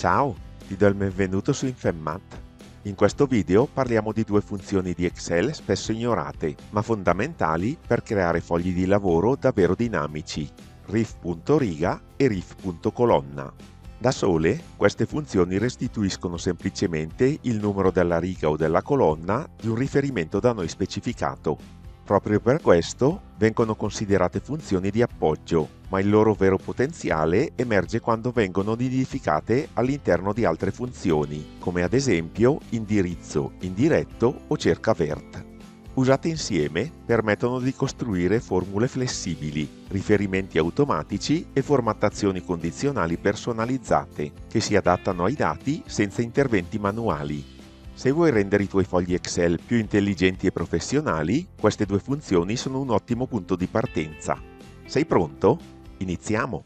Ciao, ti do il benvenuto su InfemMath. In questo video parliamo di due funzioni di Excel spesso ignorate, ma fondamentali per creare fogli di lavoro davvero dinamici, rif.riga e rif.colonna. Da sole, queste funzioni restituiscono semplicemente il numero della riga o della colonna di un riferimento da noi specificato. Proprio per questo vengono considerate funzioni di appoggio, ma il loro vero potenziale emerge quando vengono nidificate all'interno di altre funzioni, come ad esempio indirizzo, indiretto o cerca vert. Usate insieme permettono di costruire formule flessibili, riferimenti automatici e formattazioni condizionali personalizzate, che si adattano ai dati senza interventi manuali. Se vuoi rendere i tuoi fogli Excel più intelligenti e professionali, queste due funzioni sono un ottimo punto di partenza. Sei pronto? Iniziamo!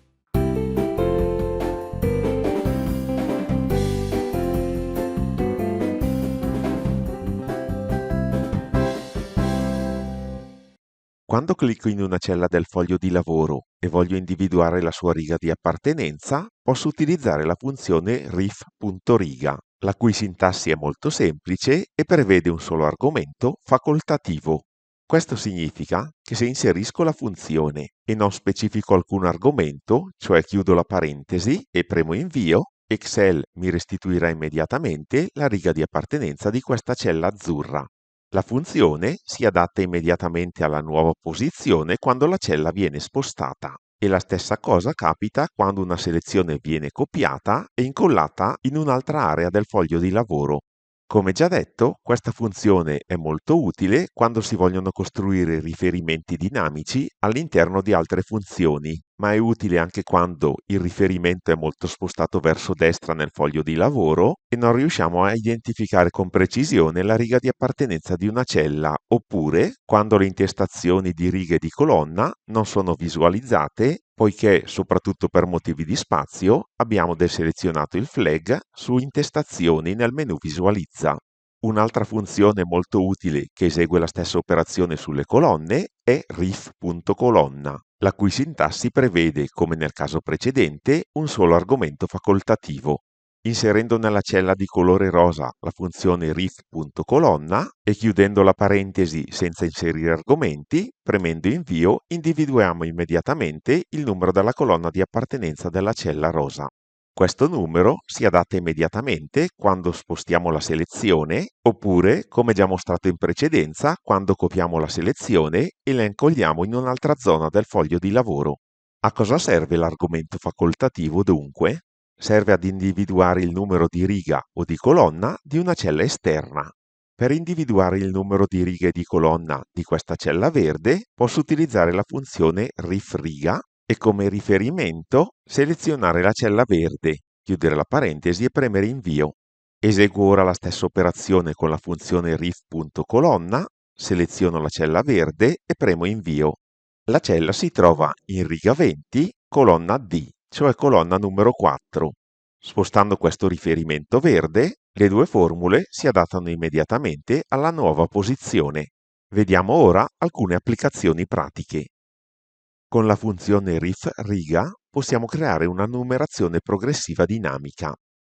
Quando clicco in una cella del foglio di lavoro e voglio individuare la sua riga di appartenenza, posso utilizzare la funzione rif.riga, la cui sintassi è molto semplice e prevede un solo argomento facoltativo. Questo significa che se inserisco la funzione e non specifico alcun argomento, cioè chiudo la parentesi e premo invio, Excel mi restituirà immediatamente la riga di appartenenza di questa cella azzurra. La funzione si adatta immediatamente alla nuova posizione quando la cella viene spostata e la stessa cosa capita quando una selezione viene copiata e incollata in un'altra area del foglio di lavoro. Come già detto, questa funzione è molto utile quando si vogliono costruire riferimenti dinamici all'interno di altre funzioni, ma è utile anche quando il riferimento è molto spostato verso destra nel foglio di lavoro e non riusciamo a identificare con precisione la riga di appartenenza di una cella, oppure quando le intestazioni di riga e di colonna non sono visualizzate, poiché, soprattutto per motivi di spazio, abbiamo deselezionato il flag su Intestazioni nel menu Visualizza. Un'altra funzione molto utile che esegue la stessa operazione sulle colonne è rif.colonna, la cui sintassi prevede, come nel caso precedente, un solo argomento facoltativo. Inserendo nella cella di colore rosa la funzione rif.colonna e chiudendo la parentesi senza inserire argomenti, premendo invio individuiamo immediatamente il numero della colonna di appartenenza della cella rosa. Questo numero si adatta immediatamente quando spostiamo la selezione, oppure, come già mostrato in precedenza, quando copiamo la selezione e la incolliamo in un'altra zona del foglio di lavoro. A cosa serve l'argomento facoltativo dunque? Serve ad individuare il numero di riga o di colonna di una cella esterna. Per individuare il numero di righe di colonna di questa cella verde, posso utilizzare la funzione rifriga e come riferimento selezionare la cella verde, chiudere la parentesi e premere invio. Eseguo ora la stessa operazione con la funzione rif.colonna, seleziono la cella verde e premo invio. La cella si trova in riga 20, colonna D, cioè colonna numero 4. Spostando questo riferimento verde, le due formule si adattano immediatamente alla nuova posizione. Vediamo ora alcune applicazioni pratiche. Con la funzione rif.riga possiamo creare una numerazione progressiva dinamica.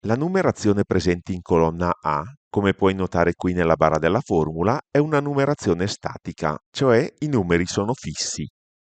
La numerazione presente in colonna A, come puoi notare qui nella barra della formula, è una numerazione statica, cioè i numeri sono fissi.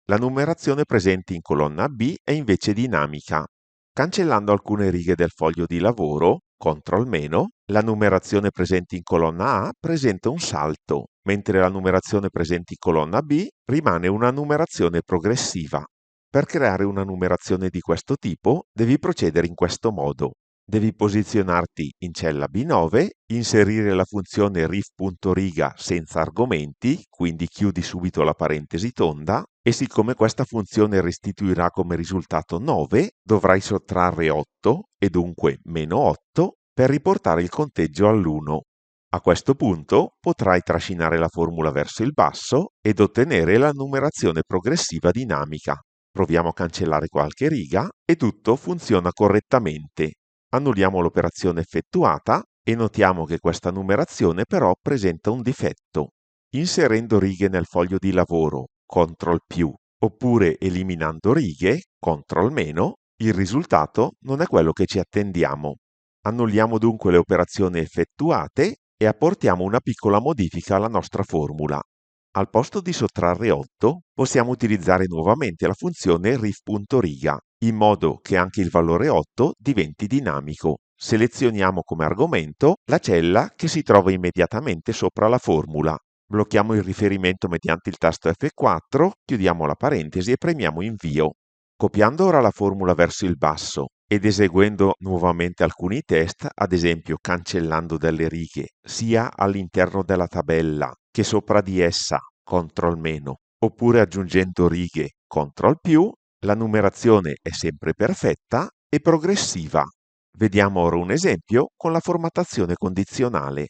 La numerazione presente in colonna B è invece dinamica. Cancellando alcune righe del foglio di lavoro, CTRL-, la numerazione presente in colonna A presenta un salto, mentre la numerazione presente in colonna B rimane una numerazione progressiva. Per creare una numerazione di questo tipo, devi procedere in questo modo. Devi posizionarti in cella B9, inserire la funzione rif.riga senza argomenti, quindi chiudi subito la parentesi tonda, e siccome questa funzione restituirà come risultato 9, dovrai sottrarre 8 e dunque meno 8 per riportare il conteggio all'1. A questo punto potrai trascinare la formula verso il basso ed ottenere la numerazione progressiva dinamica. Proviamo a cancellare qualche riga e tutto funziona correttamente. Annulliamo l'operazione effettuata e notiamo che questa numerazione però presenta un difetto. Inserendo righe nel foglio di lavoro, CTRL+, oppure eliminando righe, CTRL-, il risultato non è quello che ci attendiamo. Annulliamo dunque le operazioni effettuate e apportiamo una piccola modifica alla nostra formula. Al posto di sottrarre 8, possiamo utilizzare nuovamente la funzione rif.riga, in modo che anche il valore 8 diventi dinamico. Selezioniamo come argomento la cella che si trova immediatamente sopra la formula. Blocchiamo il riferimento mediante il tasto F4, chiudiamo la parentesi e premiamo Invio. Copiando ora la formula verso il basso ed eseguendo nuovamente alcuni test, ad esempio cancellando delle righe sia all'interno della tabella che sopra di essa, CTRL-, oppure aggiungendo righe, CTRL+, la numerazione è sempre perfetta e progressiva. Vediamo ora un esempio con la formattazione condizionale.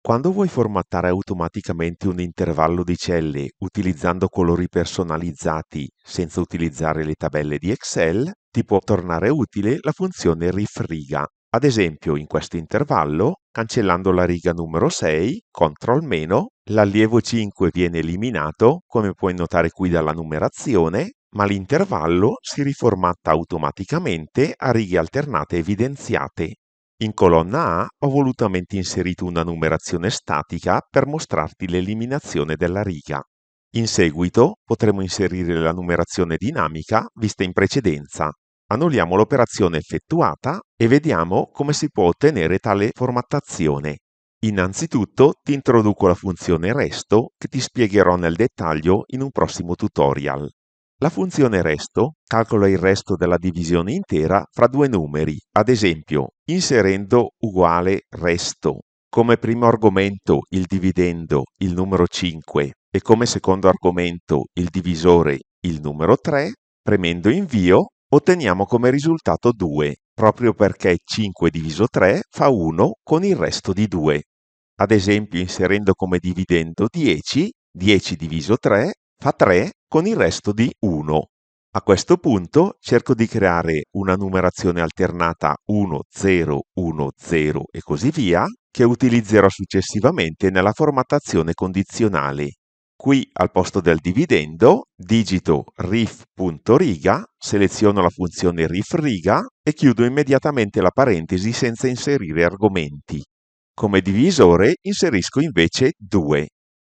Quando vuoi formattare automaticamente un intervallo di celle utilizzando colori personalizzati senza utilizzare le tabelle di Excel, ti può tornare utile la funzione rif-riga. Ad esempio, in questo intervallo, cancellando la riga numero 6, CTRL-, l'allievo 5 viene eliminato, come puoi notare qui dalla numerazione, ma l'intervallo si riformatta automaticamente a righe alternate evidenziate. In colonna A ho volutamente inserito una numerazione statica per mostrarti l'eliminazione della riga. In seguito potremo inserire la numerazione dinamica vista in precedenza. Annulliamo l'operazione effettuata e vediamo come si può ottenere tale formattazione. Innanzitutto ti introduco la funzione resto che ti spiegherò nel dettaglio in un prossimo tutorial. La funzione resto calcola il resto della divisione intera fra due numeri, ad esempio inserendo uguale resto, come primo argomento il dividendo il numero 5 e come secondo argomento il divisore il numero 3, premendo invio otteniamo come risultato 2, proprio perché 5 diviso 3 fa 1 con il resto di 2. Ad esempio inserendo come dividendo 10, 10 diviso 3 fa 3 con il resto di 1. A questo punto cerco di creare una numerazione alternata 1, 0, 1, 0 e così via, che utilizzerò successivamente nella formattazione condizionale. Qui al posto del dividendo digito rif.riga, seleziono la funzione rif-riga e chiudo immediatamente la parentesi senza inserire argomenti. Come divisore inserisco invece 2.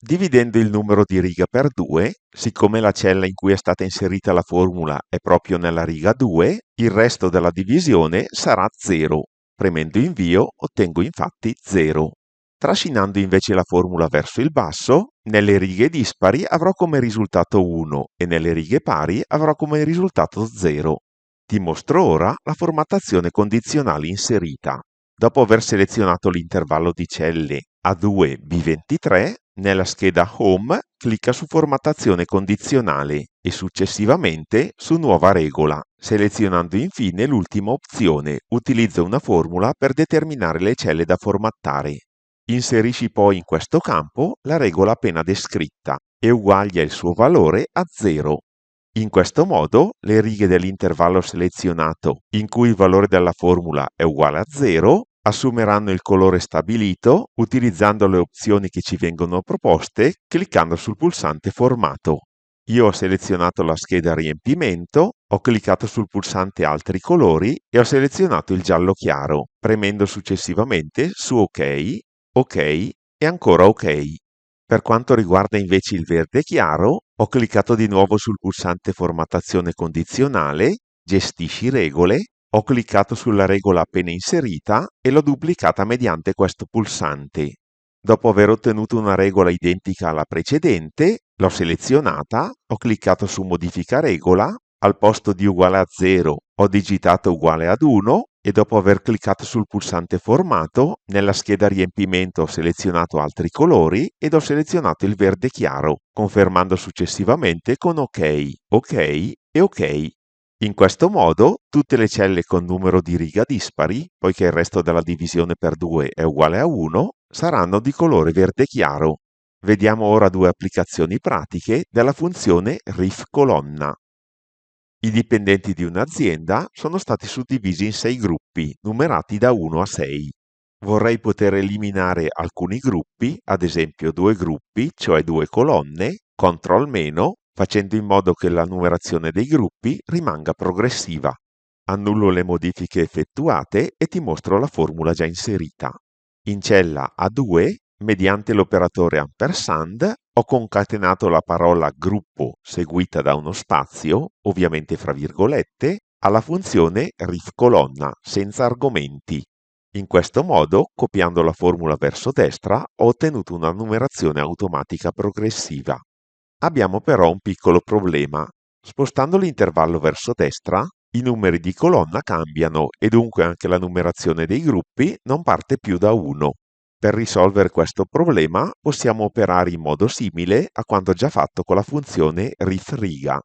Dividendo il numero di riga per 2, siccome la cella in cui è stata inserita la formula è proprio nella riga 2, il resto della divisione sarà 0. Premendo invio ottengo infatti 0. Trascinando invece la formula verso il basso, nelle righe dispari avrò come risultato 1 e nelle righe pari avrò come risultato 0. Ti mostro ora la formattazione condizionale inserita. Dopo aver selezionato l'intervallo di celle A2-B23, nella scheda Home clicca su Formattazione condizionale e successivamente su Nuova regola, selezionando infine l'ultima opzione Utilizza una formula per determinare le celle da formattare. Inserisci poi in questo campo la regola appena descritta e uguaglia il suo valore a 0. In questo modo, le righe dell'intervallo selezionato, in cui il valore della formula è uguale a 0, assumeranno il colore stabilito utilizzando le opzioni che ci vengono proposte cliccando sul pulsante Formato. Io ho selezionato la scheda Riempimento, ho cliccato sul pulsante Altri colori e ho selezionato il giallo chiaro, premendo successivamente su OK, OK e ancora OK. Per quanto riguarda invece il verde chiaro, ho cliccato di nuovo sul pulsante Formattazione condizionale, Gestisci regole, ho cliccato sulla regola appena inserita e l'ho duplicata mediante questo pulsante. Dopo aver ottenuto una regola identica alla precedente, l'ho selezionata, ho cliccato su Modifica regola, al posto di uguale a 0 ho digitato uguale ad 1 e dopo aver cliccato sul pulsante Formato, nella scheda Riempimento ho selezionato altri colori ed ho selezionato il verde chiaro, confermando successivamente con OK, OK e OK. In questo modo, tutte le celle con numero di riga dispari, poiché il resto della divisione per 2 è uguale a 1, saranno di colore verde chiaro. Vediamo ora due applicazioni pratiche della funzione rif colonna. I dipendenti di un'azienda sono stati suddivisi in 6 gruppi, numerati da 1 a 6. Vorrei poter eliminare alcuni gruppi, ad esempio 2 gruppi, cioè 2 colonne, CTRL-, facendo in modo che la numerazione dei gruppi rimanga progressiva. annullo le modifiche effettuate e ti mostro la formula già inserita. In cella A2, mediante l'operatore ampersand, ho concatenato la parola gruppo seguita da uno spazio, ovviamente fra virgolette, alla funzione rif colonna, senza argomenti. In questo modo, copiando la formula verso destra, ho ottenuto una numerazione automatica progressiva. Abbiamo però un piccolo problema. Spostando l'intervallo verso destra, i numeri di colonna cambiano e dunque anche la numerazione dei gruppi non parte più da 1. Per risolvere questo problema possiamo operare in modo simile a quanto già fatto con la funzione rif_riga.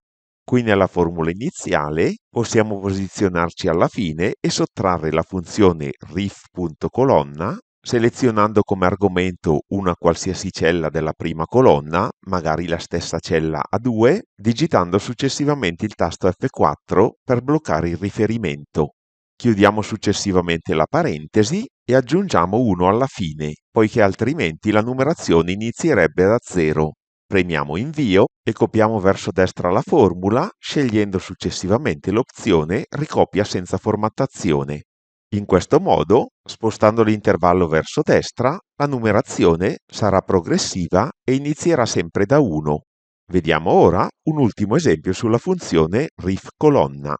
Qui nella formula iniziale possiamo posizionarci alla fine e sottrarre la funzione rif.colonna selezionando come argomento una qualsiasi cella della prima colonna, magari la stessa cella A2, digitando successivamente il tasto F4 per bloccare il riferimento. Chiudiamo successivamente la parentesi e aggiungiamo 1 alla fine, poiché altrimenti la numerazione inizierebbe da 0. Premiamo Invio e copiamo verso destra la formula, scegliendo successivamente l'opzione Ricopia senza formattazione. In questo modo, spostando l'intervallo verso destra, la numerazione sarà progressiva e inizierà sempre da 1. Vediamo ora un ultimo esempio sulla funzione rif colonna.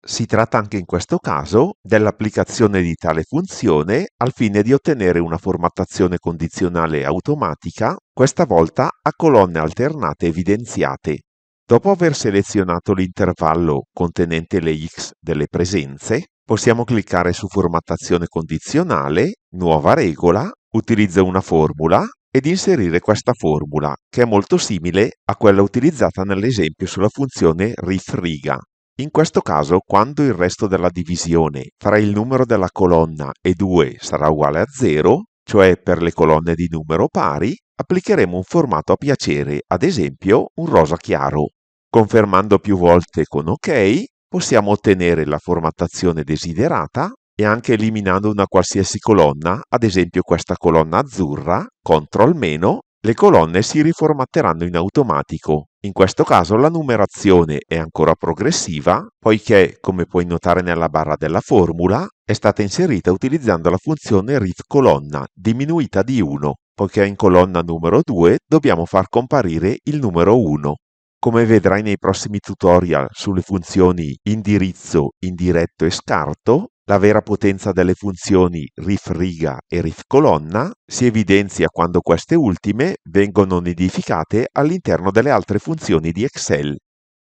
Si tratta anche in questo caso dell'applicazione di tale funzione al fine di ottenere una formattazione condizionale automatica, questa volta a colonne alternate evidenziate. Dopo aver selezionato l'intervallo contenente le x delle presenze, possiamo cliccare su Formattazione condizionale, Nuova regola, Utilizza una formula ed inserire questa formula, che è molto simile a quella utilizzata nell'esempio sulla funzione rif_riga. In questo caso, quando il resto della divisione fra il numero della colonna e 2 sarà uguale a 0, cioè per le colonne di numero pari, applicheremo un formato a piacere, ad esempio un rosa chiaro. Confermando più volte con OK, possiamo ottenere la formattazione desiderata e anche eliminando una qualsiasi colonna, ad esempio questa colonna azzurra, CTRL-, le colonne si riformatteranno in automatico. In questo caso la numerazione è ancora progressiva, poiché, come puoi notare nella barra della formula, è stata inserita utilizzando la funzione rif_colonna, diminuita di 1, poiché in colonna numero 2 dobbiamo far comparire il numero 1. Come vedrai nei prossimi tutorial sulle funzioni indirizzo, indiretto e scarto, la vera potenza delle funzioni rif_riga e rif_colonna si evidenzia quando queste ultime vengono nidificate all'interno delle altre funzioni di Excel.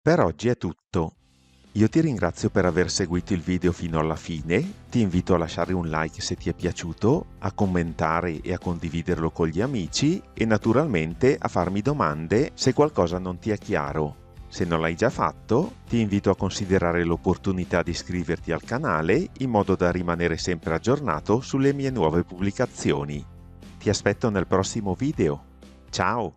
Per oggi è tutto. Io ti ringrazio per aver seguito il video fino alla fine, ti invito a lasciare un like se ti è piaciuto, a commentare e a condividerlo con gli amici e naturalmente a farmi domande se qualcosa non ti è chiaro. Se non l'hai già fatto, ti invito a considerare l'opportunità di iscriverti al canale in modo da rimanere sempre aggiornato sulle mie nuove pubblicazioni. Ti aspetto nel prossimo video. Ciao!